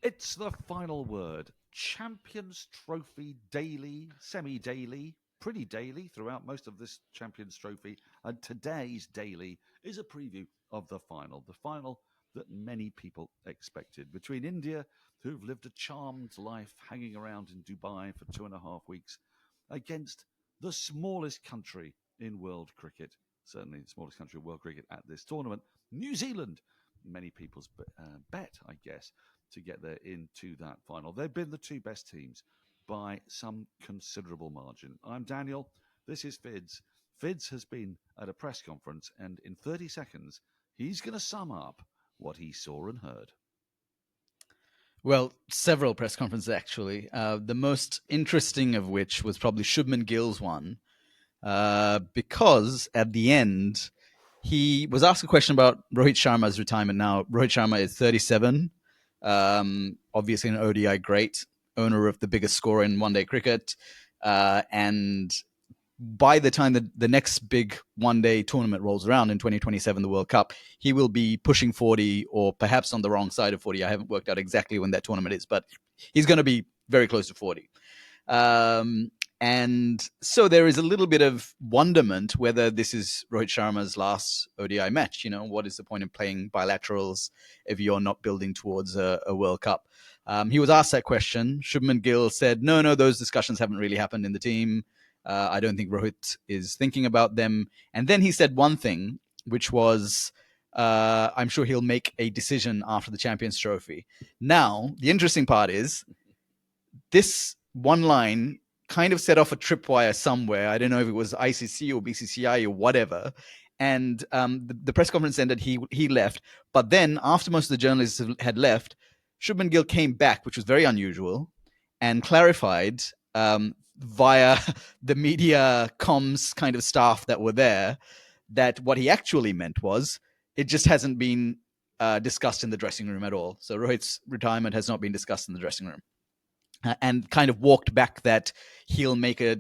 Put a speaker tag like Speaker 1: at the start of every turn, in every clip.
Speaker 1: It's the final word. Champions Trophy daily, semi-daily, pretty daily throughout most of this Champions Trophy. And today's daily is a preview of the final that many people expected. Between India, who've lived a charmed life hanging around in Dubai for 2.5 weeks, against the smallest country in world cricket, certainly the smallest country in world cricket at this tournament, New Zealand. Many people's bet, I guess, to get there into that final. They've been the two best teams by some considerable margin. I'm Daniel. This is Fids. Fids has been at a press conference, and in 30 seconds, he's going to sum up what he saw and heard.
Speaker 2: Well, several press conferences, actually. The most interesting of which was probably Shubman Gill's one, because at the end, he was asked a question about Rohit Sharma's retirement now. Rohit Sharma is 37, obviously an ODI great, owner of the biggest scorer in one-day cricket. And by the time the next big one-day tournament rolls around in 2027, the World Cup, he will be pushing 40 or perhaps on the wrong side of 40. I haven't worked out exactly when that tournament is, but he's going to be very close to 40. And so there is a little bit of wonderment whether this is Rohit Sharma's last ODI match. You know, what is the point of playing bilaterals if you're not building towards a World Cup? He was asked that question. Shubman Gill said, no, those discussions haven't really happened in the team. I don't think Rohit is thinking about them. And then he said one thing, which was, I'm sure he'll make a decision after the Champions Trophy. Now, the interesting part is this one line kind of set off a tripwire somewhere. I don't know if it was ICC or BCCI or whatever. And the press conference ended, he left. But then after most of the journalists had left, Shubman Gill came back, which was very unusual, and clarified via the media comms kind of staff that were there that what he actually meant was it just hasn't been discussed in the dressing room at all. So Rohit's retirement has not been discussed in the dressing room. And kind of walked back that he'll make a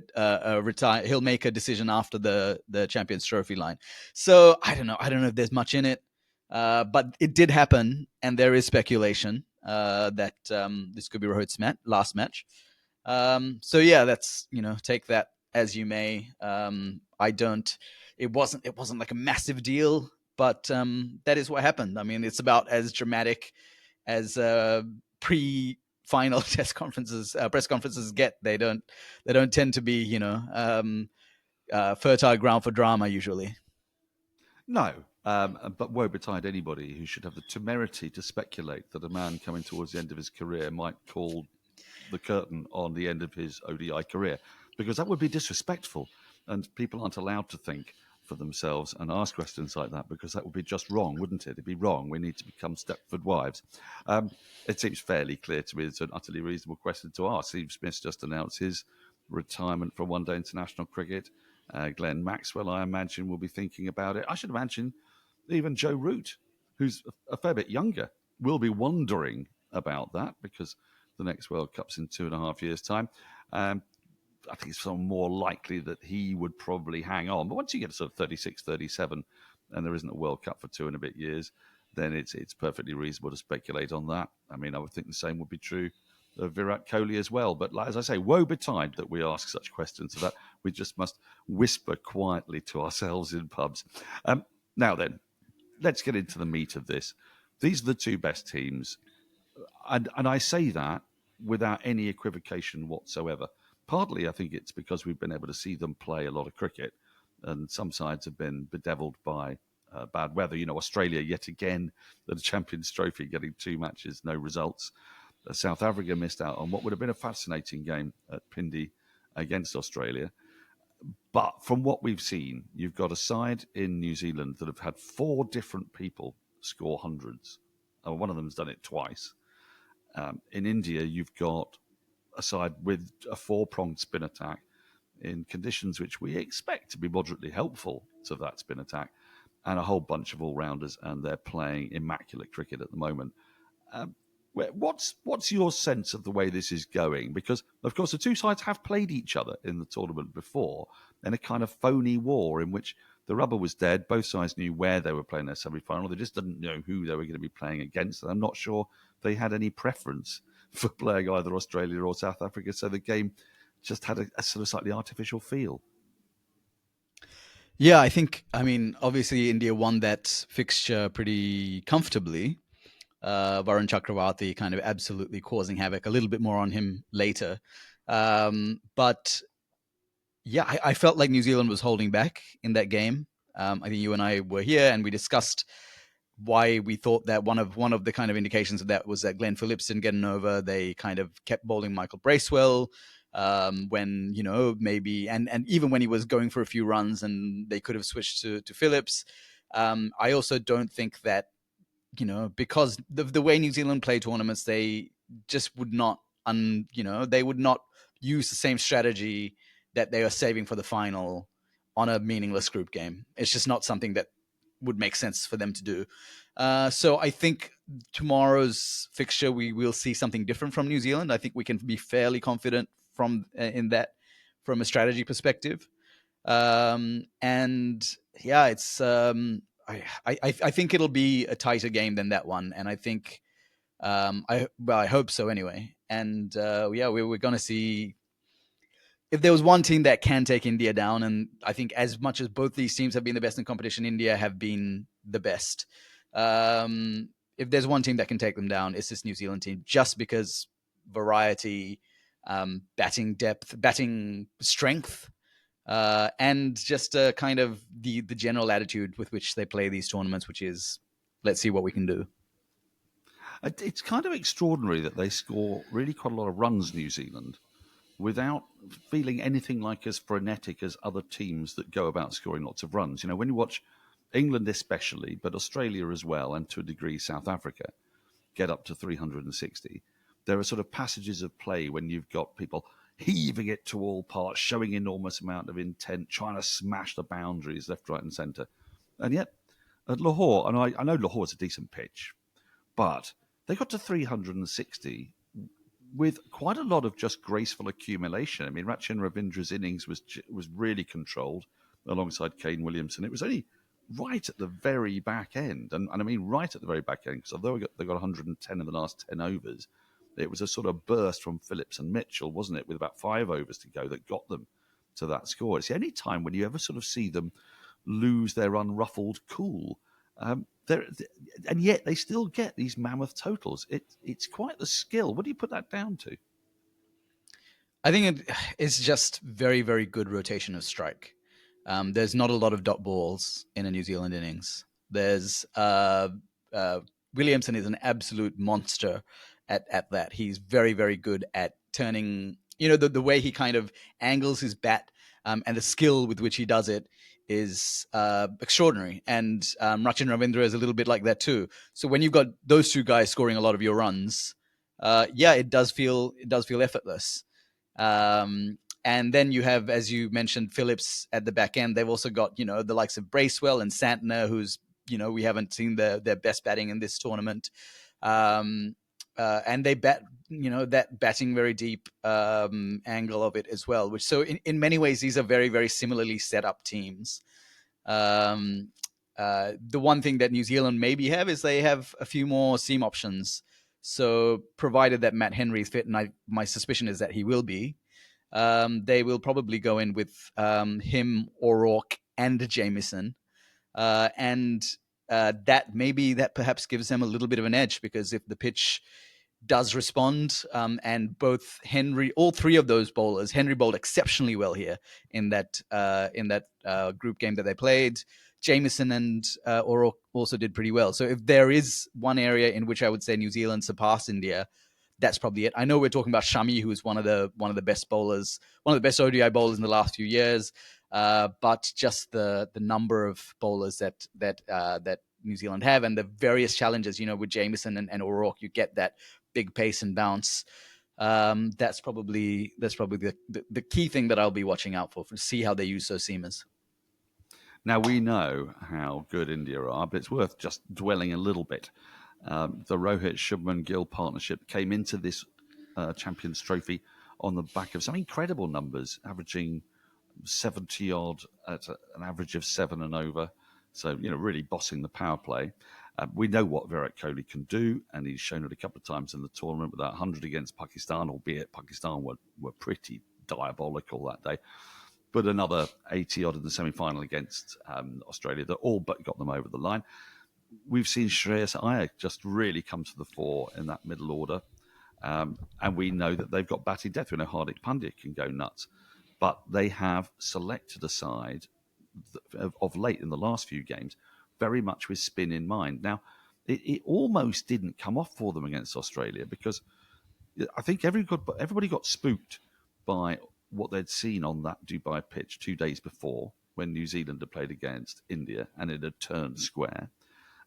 Speaker 2: decision after the Champions Trophy line. So I don't know if there's much in it, but it did happen, and there is speculation that this could be Rohit's last match. So yeah, that's, take that as you may. It wasn't like a massive deal, but that is what happened. I mean, it's about as dramatic as pre-final press conferences get. They don't tend to be, fertile ground for drama usually.
Speaker 1: No, but woe betide anybody who should have the temerity to speculate that a man coming towards the end of his career might call the curtain on the end of his ODI career, because that would be disrespectful, and people aren't allowed to think for themselves and ask questions like that, because that would be just wrong, wouldn't it? It'd be wrong. We need to become Stepford wives. It seems fairly clear to me it's an utterly reasonable question to ask. Steve Smith's just announced his retirement from one-day international cricket. Glenn Maxwell, I imagine, will be thinking about it. I should imagine even Joe Root, who's a fair bit younger, will be wondering about that, because the next World Cup's in 2.5 years' time. I think it's more likely that he would probably hang on. But once you get to sort of 36, 37, and there isn't a World Cup for 2 and a bit years, then it's perfectly reasonable to speculate on that. I mean, I would think the same would be true of Virat Kohli as well. But as I say, woe betide that we ask such questions of that. We just must whisper quietly to ourselves in pubs. Now then, let's get into the meat of this. These are the two best teams. And I say that without any equivocation whatsoever. Partly, I think it's because we've been able to see them play a lot of cricket, and some sides have been bedeviled by bad weather. Australia, yet again, at the Champions Trophy, getting 2 matches, no results. South Africa missed out on what would have been a fascinating game at Pindi against Australia. But from what we've seen, you've got a side in New Zealand that have had 4 different people score hundreds. One of them's done it twice. In India, you've got a side with a 4-pronged spin attack in conditions which we expect to be moderately helpful to that spin attack, and a whole bunch of all-rounders, and they're playing immaculate cricket at the moment. What's your sense of the way this is going? Because, of course, the two sides have played each other in the tournament before in a kind of phony war in which The rubber was dead. Both sides knew where they were playing their semi-final. They just didn't know who they were going to be playing against. And I'm not sure they had any preference for playing either Australia or South Africa. So the game just had a sort of slightly artificial feel.
Speaker 2: Yeah, I mean, obviously India won that fixture pretty comfortably. Varun Chakravarti kind of absolutely causing havoc. A little bit more on him later. But yeah, I felt like New Zealand was holding back in that game. I think you and I were here and we discussed why we thought that one of the kind of indications of that was that Glenn Phillips didn't get an over. They kind of kept bowling Michael Bracewell when maybe and even when he was going for a few runs and they could have switched to Phillips. I also don't think that because the way New Zealand play tournaments, they just would not they would not use the same strategy that they are saving for the final on a meaningless group game. It's just not something that would make sense for them to do. So I think tomorrow's fixture we will see something different from New Zealand. I think we can be fairly confident from in that from a strategy perspective. And yeah, it's I think it'll be a tighter game than that one, and I think I hope so anyway. And yeah, we're going to see if there was one team that can take India down, and I think as much as both these teams have been the best in competition, India have been the best. If there's one team that can take them down, it's this New Zealand team, just because variety, batting depth, batting strength, and just kind of the general attitude with which they play these tournaments, which is let's see what we can do.
Speaker 1: It's kind of extraordinary that they score really quite a lot of runs, New Zealand, without feeling anything like as frenetic as other teams that go about scoring lots of runs. You know, when you watch England especially, but Australia as well, and to a degree South Africa, get up to 360, there are sort of passages of play when you've got people heaving it to all parts, showing enormous amount of intent, trying to smash the boundaries left, right, and centre. And yet, at Lahore, and I know Lahore's a decent pitch, but they got to 360 with quite a lot of just graceful accumulation. I mean, Rachin Ravindra's innings was really controlled alongside Kane Williamson. It was only right at the very back end, and I mean right at the very back end, because although they got 110 in the last 10 overs, it was a sort of burst from Phillips and Mitchell, wasn't it, with about 5 overs to go that got them to that score. It's the only time when you ever sort of see them lose their unruffled cool. And yet they still get these mammoth totals. It's quite the skill. What do you put that down to?
Speaker 2: I think it's just very, very good rotation of strike. There's not a lot of dot balls in a New Zealand innings. There's uh, Williamson is an absolute monster at that. He's very, very good at turning. The way he kind of angles his bat and the skill with which he does it is extraordinary. And Rachin Ravindra is a little bit like that too. So when you've got those two guys scoring a lot of your runs, yeah, it does feel effortless. And then you have, as you mentioned, Phillips at the back end. They've also got, the likes of Bracewell and Santner, who's, we haven't seen their best batting in this tournament. And they bat, that batting very deep angle of it as well. Which, so in many ways, these are very, very similarly set up teams. The one thing that New Zealand maybe have is they have a few more seam options. So provided that Matt Henry is fit, and my suspicion is that he will be, they will probably go in with him, O'Rourke, and Jamieson, and that perhaps gives them a little bit of an edge, because if the pitch does respond, and all three of those bowlers, Henry bowled exceptionally well here in that group game that they played. Jamieson and O'Rourke also did pretty well. So if there is one area in which I would say New Zealand surpassed India, that's probably it. I know we're talking about Shami, who is one of the best bowlers, one of the best ODI bowlers in the last few years. But just the number of bowlers that New Zealand have, and the various challenges, with Jamieson and O'Rourke, you get that big pace and bounce. That's probably the key thing that I'll be watching out for see how they use those seamers.
Speaker 1: Now, we know how good India are, but it's worth just dwelling a little bit. The Rohit Shubman Gill partnership came into this Champions Trophy on the back of some incredible numbers, averaging 70 odd at an average of 7 and over. So, really bossing the power play. We know what Virat Kohli can do, and he's shown it a couple of times in the tournament with that 100 against Pakistan, albeit Pakistan were pretty diabolical that day. But another 80 odd in the semi-final against Australia that all but got them over the line. We've seen Shreyas Iyer just really come to the fore in that middle order. And we know that they've got batting depth. We know Hardik Pandya can go nuts. But they have selected a side of late in the last few games very much with spin in mind. Now, it almost didn't come off for them against Australia because I think everybody got spooked by what they'd seen on that Dubai pitch 2 days before when New Zealand had played against India and it had turned square.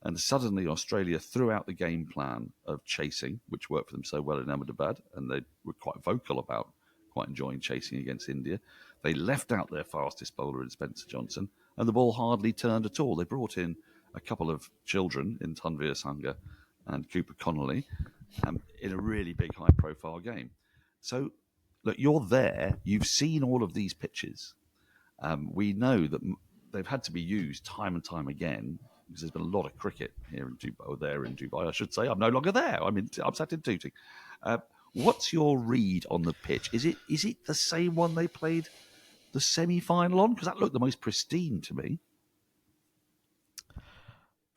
Speaker 1: And suddenly Australia threw out the game plan of chasing, which worked for them so well in Ahmedabad, and they were quite vocal about quite enjoying chasing against India. They left out their fastest bowler in Spencer Johnson, and the ball hardly turned at all. They brought in a couple of children in Tanveer Sangha and Cooper Connolly in a really big high-profile game. So, look, you're there. You've seen all of these pitches. We know that they've had to be used time and time again because there's been a lot of cricket here in Dubai, or there in Dubai, I should say. I'm no longer there. I'm sat in Tooting. What's your read on the pitch? Is it the same one they played the semi-final on? Because that looked the most pristine to me.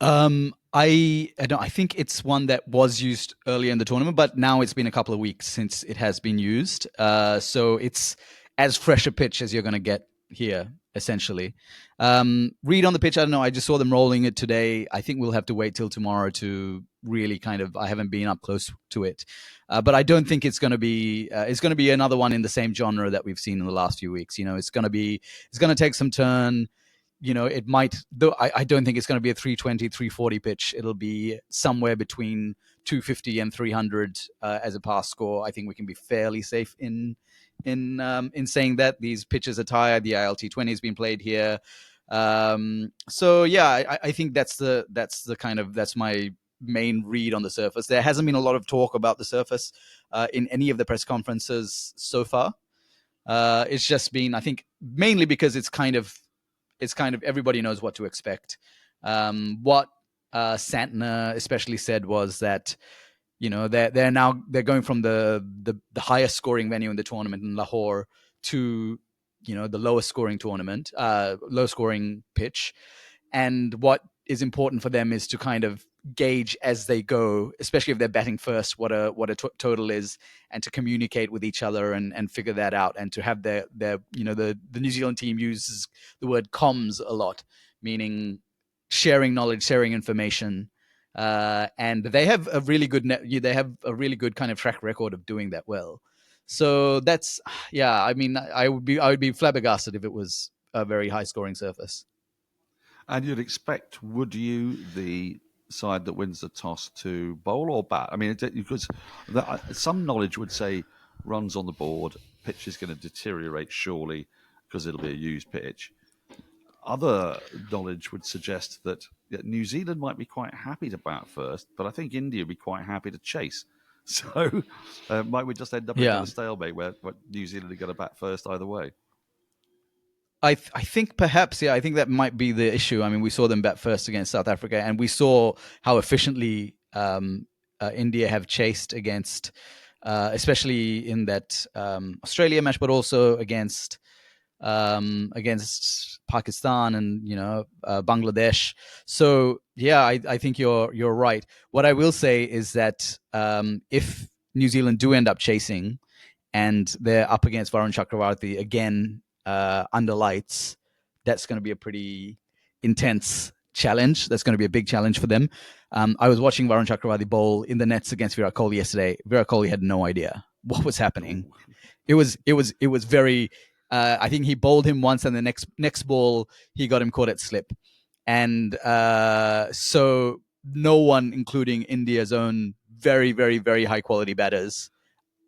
Speaker 2: I think it's one that was used earlier in the tournament, but now it's been a couple of weeks since it has been used. So it's as fresh a pitch as you're going to get here, essentially. Read on the pitch, I don't know. I just saw them rolling it today. I think we'll have to wait till tomorrow to really I haven't been up close to it. But I don't think it's going to be another one in the same genre that we've seen in the last few weeks. It's going to take some turn. It might, though I don't think it's going to be a 320, 340 pitch. It'll be somewhere between 250 and 300 as a pass score. I think we can be fairly safe in saying that these pitches are tired. The ILT20 has been played here. So yeah, I think that's my main read on the surface. There hasn't been a lot of talk about the surface in any of the press conferences so far. It's just been, I think, mainly because it's kind of everybody knows what to expect. What Santner especially said was that they're going from the highest scoring venue in the tournament in Lahore to the lowest scoring low scoring pitch, and what is important for them is to kind of gauge as they go, especially if they're batting first, what a total is, and to communicate with each other and figure that out, and to have the New Zealand team uses the word comms a lot, meaning sharing knowledge, sharing information, and they have a really good kind of track record of doing that well. So that's, yeah, I mean, I would be flabbergasted if it was a very high scoring surface.
Speaker 1: And you'd expect, would you, the side that wins the toss to bowl or bat? I mean, because some knowledge would say runs on the board, pitch is going to deteriorate surely because it'll be a used pitch. Other knowledge would suggest that New Zealand might be quite happy to bat first, but I think India would be quite happy to chase. So might we just end up in a stalemate where New Zealand are going to bat first either way?
Speaker 2: I think perhaps, I think that might be the issue. I mean, we saw them bat first against South Africa, and we saw how efficiently India have chased against, especially in that Australia match, but also against Pakistan and Bangladesh. So yeah, I think you're right. What I will say is that if New Zealand do end up chasing, and they're up against Varun Chakravarti again under lights, that's going to be a pretty intense challenge. That's going to be a big challenge for them. I was watching Varun Chakravarti bowl in the nets against Virat Kohli yesterday. Virat Kohli had no idea what was happening. It was very. I think he bowled him once, and the next ball he got him caught at slip, and so no one, including India's own very, very, very high quality batters,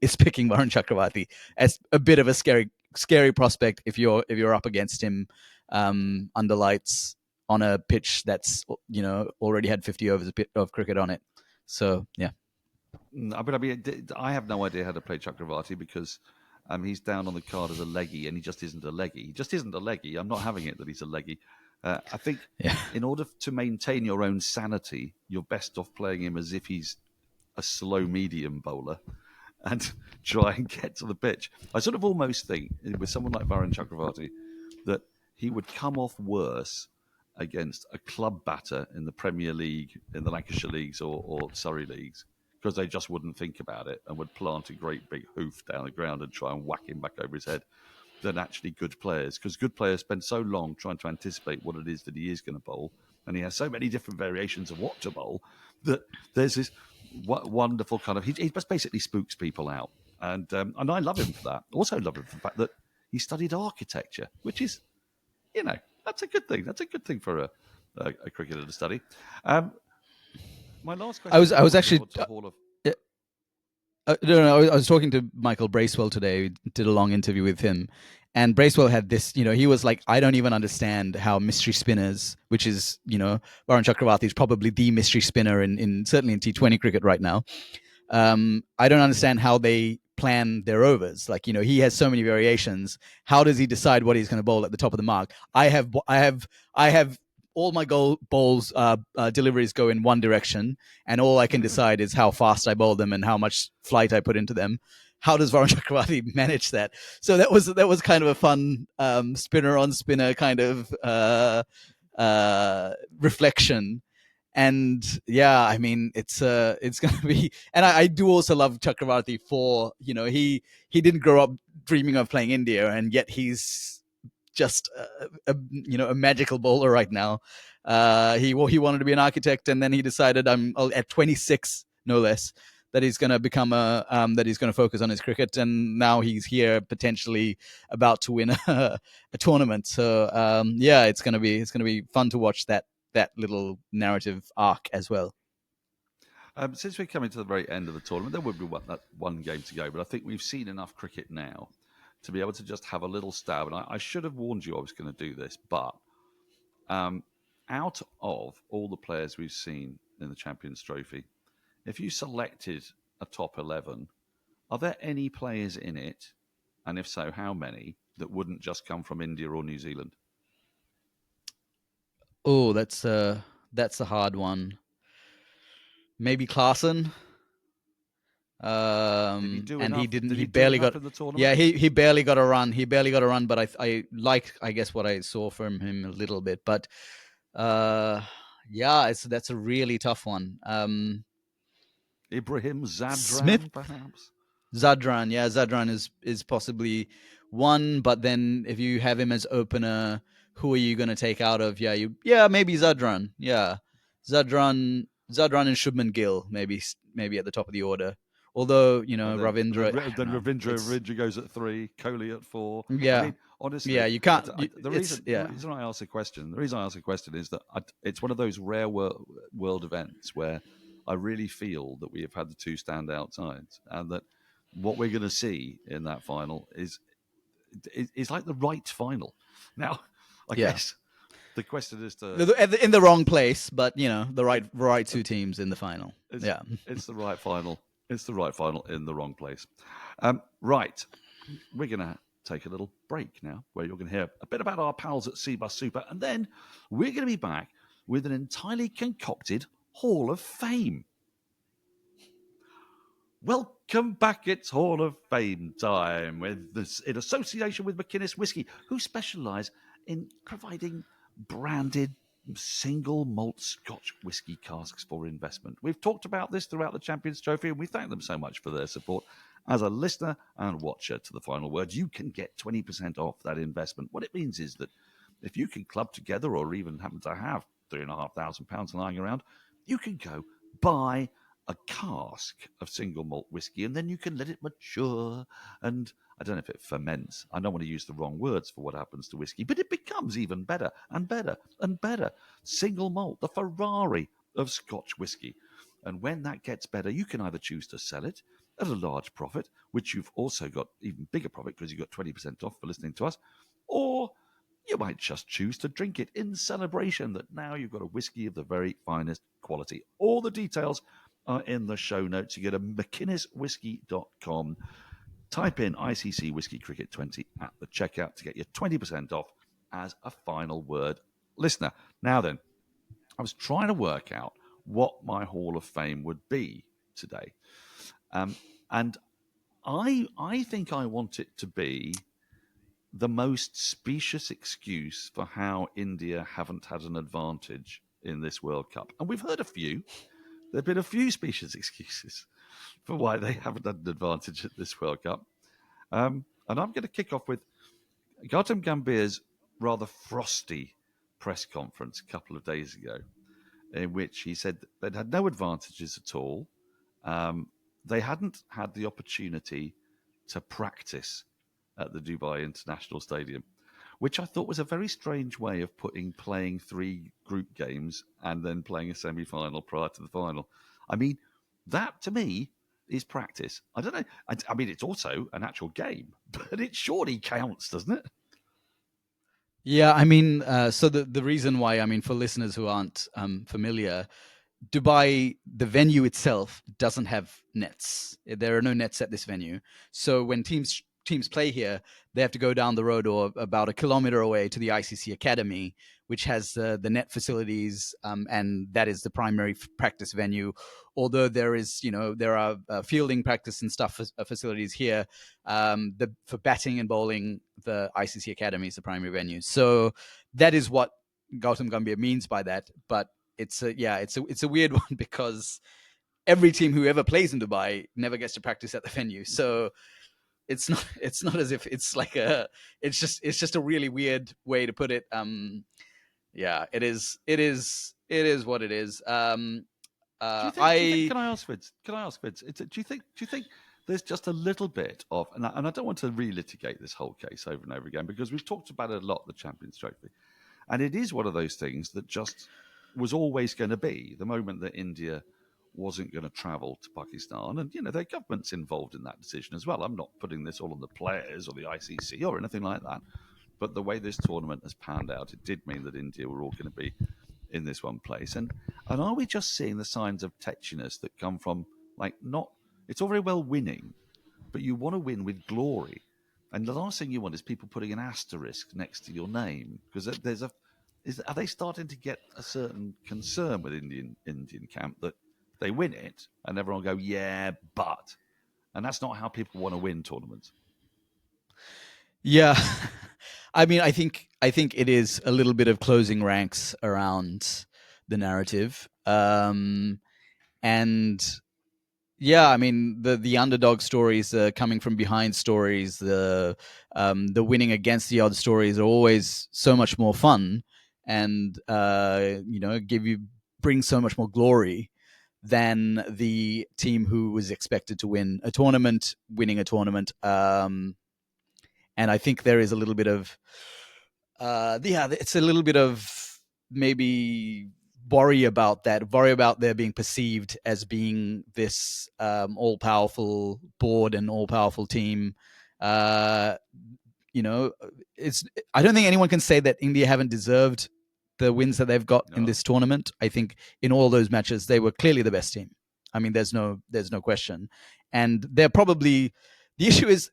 Speaker 2: is picking Varun Chakravarti as a bit of a scary prospect if you're up against him under lights on a pitch that's already had 50 overs of cricket on it. So yeah.
Speaker 1: I mean, I have no idea how to play Chakravarti because He's down on the card as a leggy, and he just isn't a leggy. He just isn't a leggy. I'm not having it that he's a leggy. I think in order to maintain your own sanity, you're best off playing him as if he's a slow medium bowler and try and get to the pitch. I sort of almost think with someone like Varun Chakravarti that he would come off worse against a club batter in the Premier League, in the Lancashire Leagues or Surrey Leagues, because they just wouldn't think about it and would plant a great big hoof down the ground and try and whack him back over his head than actually good players. Because good players spend so long trying to anticipate what it is that he is going to bowl, and he has so many different variations of what to bowl, that there's this wonderful kind of... He just basically spooks people out. And I love him for that. Also love him for the fact that he studied architecture, which is, that's a good thing. That's a good thing for a cricketer to study. My last question...
Speaker 2: I was actually... No, I was talking to Michael Bracewell today. Did a long interview with him, and Bracewell had this. He was like, "I don't even understand how mystery spinners, which is, Varun Chakravarti is probably the mystery spinner in certainly in T20 cricket right now. I don't understand how they plan their overs. Like, he has so many variations. How does he decide what he's going to bowl at the top of the mark? I have all my bowls deliveries go in one direction, and all I can decide is how fast I bowl them and how much flight I put into them. How does Varun Chakravarti manage that? So that was kind of a fun spinner on spinner kind of reflection. And yeah, I mean, it's going to be, and I do also love Chakravarti for, he didn't grow up dreaming of playing India, and yet he's just a magical bowler right now. He wanted to be an architect, and then he decided at 26 no less that he's going to become that he's going to focus on his cricket, and now he's here potentially about to win a tournament. So it's going to be fun to watch that little narrative arc as well.
Speaker 1: Since we're coming to the very end of the tournament, there would be one game to go, but I think we've seen enough cricket now to be able to just have a little stab. And I should have warned you I was going to do this, but out of all the players we've seen in the Champions Trophy, if you selected a top 11, are there any players in it, and if so, how many, that wouldn't just come from India or New Zealand?
Speaker 2: Oh, that's a hard one. Maybe Klaasen.
Speaker 1: Did he do
Speaker 2: and
Speaker 1: enough?
Speaker 2: he didn't.
Speaker 1: Did
Speaker 2: he
Speaker 1: he
Speaker 2: barely
Speaker 1: do enough
Speaker 2: got.
Speaker 1: In the tournament?
Speaker 2: Yeah, he barely got a run. But I guess what I saw from him a little bit. But that's a really tough one.
Speaker 1: Ibrahim Zadran,
Speaker 2: Smith,
Speaker 1: perhaps.
Speaker 2: Zadran is possibly one. But then if you have him as opener, who are you going to take out of? Maybe Zadran. Yeah, Zadran and Shubman Gill maybe at the top of the order. Although, Ravindra...
Speaker 1: Then Ravindra goes at 3, Kohli at 4.
Speaker 2: Yeah.
Speaker 1: I mean, honestly...
Speaker 2: Yeah, you can't...
Speaker 1: The reason I ask the question is that it's one of those rare world events where I really feel that we have had the two standout sides, and that what we're going to see in that final is like the right final. Now, I guess the question is to...
Speaker 2: in the wrong place, but, the right two teams in the final.
Speaker 1: It's the right final. It's the right final in the wrong place. Right. We're going to take a little break now, where you're going to hear a bit about our pals at CBUS Super, and then we're going to be back with an entirely concocted Hall of Fame. Welcome back. It's Hall of Fame time in association with McInnes Whiskey, who specialise in providing branded single malt Scotch whisky casks for investment. We've talked about this throughout the Champions Trophy, and we thank them so much for their support. As a listener and watcher to the final word, you can get 20% off that investment. What it means is that if you can club together, or even happen to have £3,500 lying around, you can go buy a cask of single malt whiskey, and then you can let it mature, and I don't know if it ferments. I don't want to use the wrong words for what happens to whiskey, but it becomes even better and better and better. Single malt, the Ferrari of Scotch whiskey. And when that gets better, you can either choose to sell it at a large profit, which you've also got even bigger profit because you've got 20% off for listening to us, or you might just choose to drink it in celebration that now you've got a whiskey of the very finest quality. All the details are in the show notes. You go to mckinneswhiskey.com. Type in ICC Whiskey Cricket 20 at the checkout to get your 20% off as a final word listener. Now then, I was trying to work out what my Hall of Fame would be today. And I think I want it to be the most specious excuse for how India haven't had an advantage in this World Cup. And we've heard a few. There have been a few specious excuses for why they haven't had an advantage at this World Cup. And I'm going to kick off with Gautam Gambhir's rather frosty press conference a couple of days ago, in which he said they'd had no advantages at all. They hadn't had the opportunity to practice at the Dubai International Stadium, which I thought was a very strange way of playing 3 group games and then playing a semi-final prior to the final. I mean, that to me is practice. I don't know. I mean, it's also an actual game, but it surely counts, doesn't it?
Speaker 2: Yeah, I mean, so the reason why, I mean, for listeners who aren't familiar, Dubai, the venue itself doesn't have nets. There are no nets at this venue. So when teams play here, they have to go down the road or about a kilometer away to the ICC Academy, which has the net facilities, and that is the primary practice venue. Although there are fielding practice and stuff facilities here, for batting and bowling, the ICC Academy is the primary venue. So that is what Gautam Gambhir means by that. But it's a weird one because every team who ever plays in Dubai never gets to practice at the venue. So it's not as if it's like it's just a really weird way to put it. Yeah, it is what it is.
Speaker 1: Do you think? Can I ask Vince? Do you think there's just a little bit of, and I don't want to relitigate this whole case over and over again because we've talked about it a lot, the Champions Trophy, and it is one of those things that just was always going to be the moment that India wasn't going to travel to Pakistan, and their government's involved in that decision as well. I'm not putting this all on the players or the ICC or anything like that, but the way this tournament has panned out, it did mean that India were all going to be in this one place. And are we just seeing the signs of tetchiness that come from not? It's all very well winning, but you want to win with glory. And the last thing you want is people putting an asterisk next to your name because are they starting to get a certain concern with Indian camp that they win it and everyone go, yeah, but, and that's not how people want to win tournaments.
Speaker 2: Yeah. I mean, I think it is a little bit of closing ranks around the narrative. And yeah, I mean, the underdog stories, coming from behind stories, the winning against the odds stories are always so much more fun, and bring so much more glory than the team who was expected to win a tournament, winning a tournament. And I think there is a little bit of, it's a little bit of maybe worry about there being perceived as being this all-powerful board and all-powerful team. I don't think anyone can say that India haven't deserved the wins that they've got in this tournament. I think in all those matches, they were clearly the best team. I mean, there's no question. And they're probably, the issue with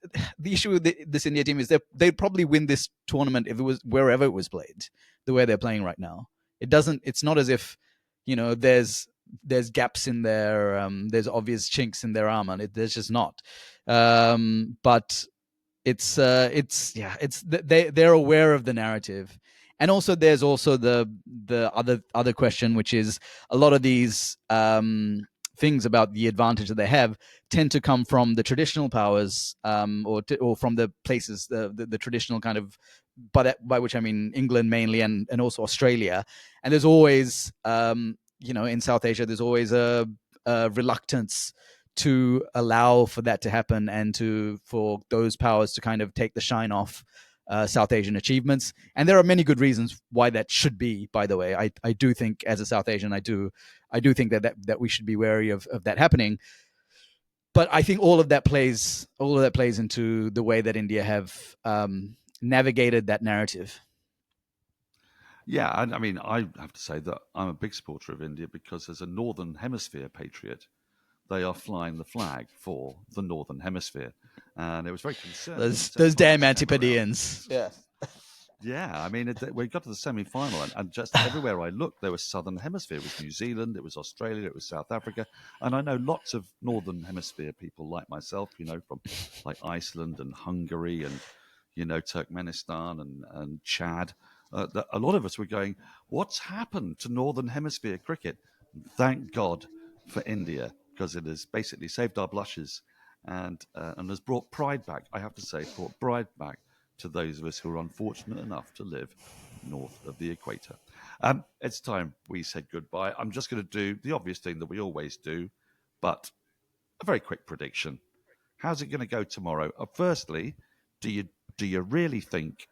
Speaker 2: this India team is they'd probably win this tournament if it was wherever it was played, the way they're playing right now. It's not as if, there's gaps in their, there's obvious chinks in their armor. There's just not. But they're aware of the narrative. And also there's also the other question, which is a lot of these things about the advantage that they have tend to come from the traditional powers, or from the places, the traditional kind of, by which I mean England mainly, and also Australia. And there's always, in South Asia, there's always a reluctance to allow for that to happen and for those powers to kind of take the shine off South Asian achievements. And there are many good reasons why that should be, by the way. I do think, as a South Asian, I do think that we should be wary of that happening. But I think all of that plays into the way that India have navigated that narrative.
Speaker 1: Yeah, I mean, I have to say that I'm a big supporter of India because as a Northern Hemisphere patriot, they are flying the flag for the Northern Hemisphere. And it was very concerning.
Speaker 2: Those damn Antipodeans. Yeah.
Speaker 1: Yeah, I mean, we got to the semi-final, and just everywhere I looked, there was Southern Hemisphere. It was New Zealand, it was Australia, it was South Africa, and I know lots of Northern Hemisphere people like myself, from like Iceland and Hungary and Turkmenistan and Chad. That a lot of us were going, "What's happened to Northern Hemisphere cricket?" Thank God for India, because it has basically saved our blushes and has brought pride back. I have to say, brought pride back to those of us who are unfortunate enough to live north of the equator. It's time we said goodbye. I'm just going to do the obvious thing that we always do, but a very quick prediction. How's it going to go tomorrow? Firstly, do you really think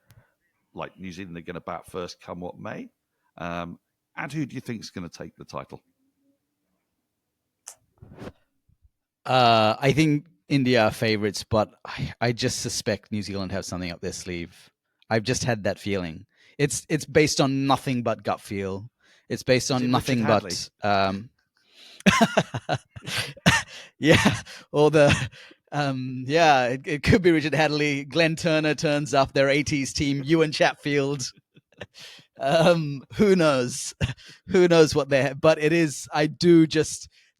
Speaker 1: like New Zealand are going to bat first come what may? And who do you think is going to take the title?
Speaker 2: I think India are favourites, but I just suspect New Zealand have something up their sleeve. I've just had that feeling. It's based on nothing but gut feel. It's based on nothing but yeah, or the it could be Richard Hadley. Glenn Turner turns up, their 80s team, Ewan Chatfield. Who knows? Who knows what they're? But it is.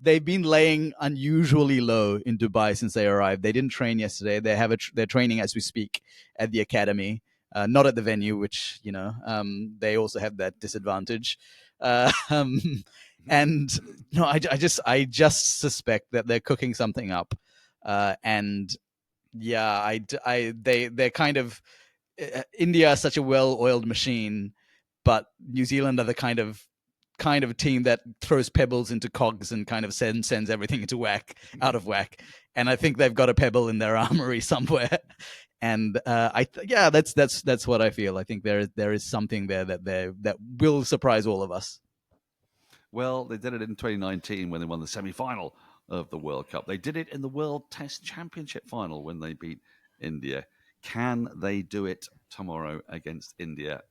Speaker 2: They've been laying unusually low in Dubai since they arrived. They didn't train yesterday. They're training as we speak at the academy, not at the venue, which they also have that disadvantage. And no, I just suspect that they're cooking something up, and yeah, they're kind of India is such a well-oiled machine, but New Zealand are the kind of team that throws pebbles into cogs and kind of sends everything out of whack. And I think they've got a pebble in their armory somewhere. And that's what I feel. I think there is something there that will surprise all of us.
Speaker 1: Well, they did it in 2019 when they won the semi-final of the World Cup. They did it in the World Test Championship final when they beat India. Can they do it tomorrow against India?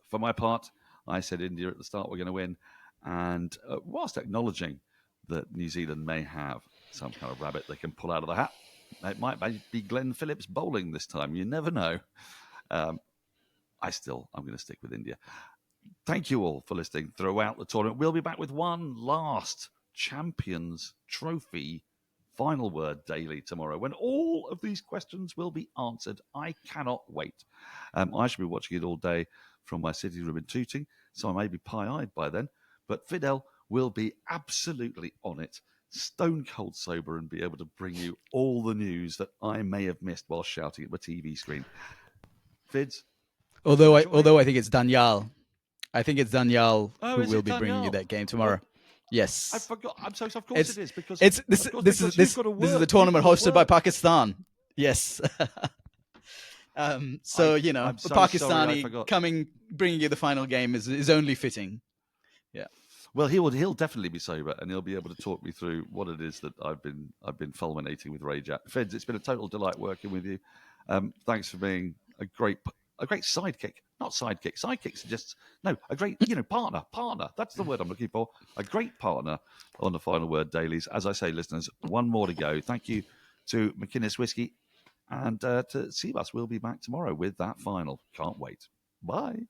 Speaker 1: For my part, I said India at the start were going to win. And whilst acknowledging that New Zealand may have some kind of rabbit they can pull out of the hat, it might be Glenn Phillips bowling this time. You never know. I'm going to stick with India. Thank you all for listening throughout the tournament. We'll be back with one last Champions Trophy final word daily tomorrow when all of these questions will be answered. I cannot wait. I should be watching it all day from my sitting room in Tooting, so I may be pie-eyed by then. But Fidel will be absolutely on it, stone cold sober, and be able to bring you all the news that I may have missed while shouting at my TV screen. Fids?
Speaker 2: Although I think it's Daniel. I think it's Daniel who will be bringing you that game tomorrow. Yes,
Speaker 1: I forgot. I'm so of course it is because
Speaker 2: this is the tournament hosted by Pakistan. Yes. So Pakistani bringing you the final game is only fitting. Yeah.
Speaker 1: Well, he'll definitely be sober, and he'll be able to talk me through what it is that I've been fulminating with rage at. Fids, it's been a total delight working with you. Thanks for being a great sidekick. Not sidekick. Sidekicks are just a great partner. Partner. That's the word I'm looking for. A great partner on the Final Word Dailies. As I say, listeners, one more to go. Thank you to McInnes Whiskey and to CBUS. We'll be back tomorrow with that final. Can't wait. Bye.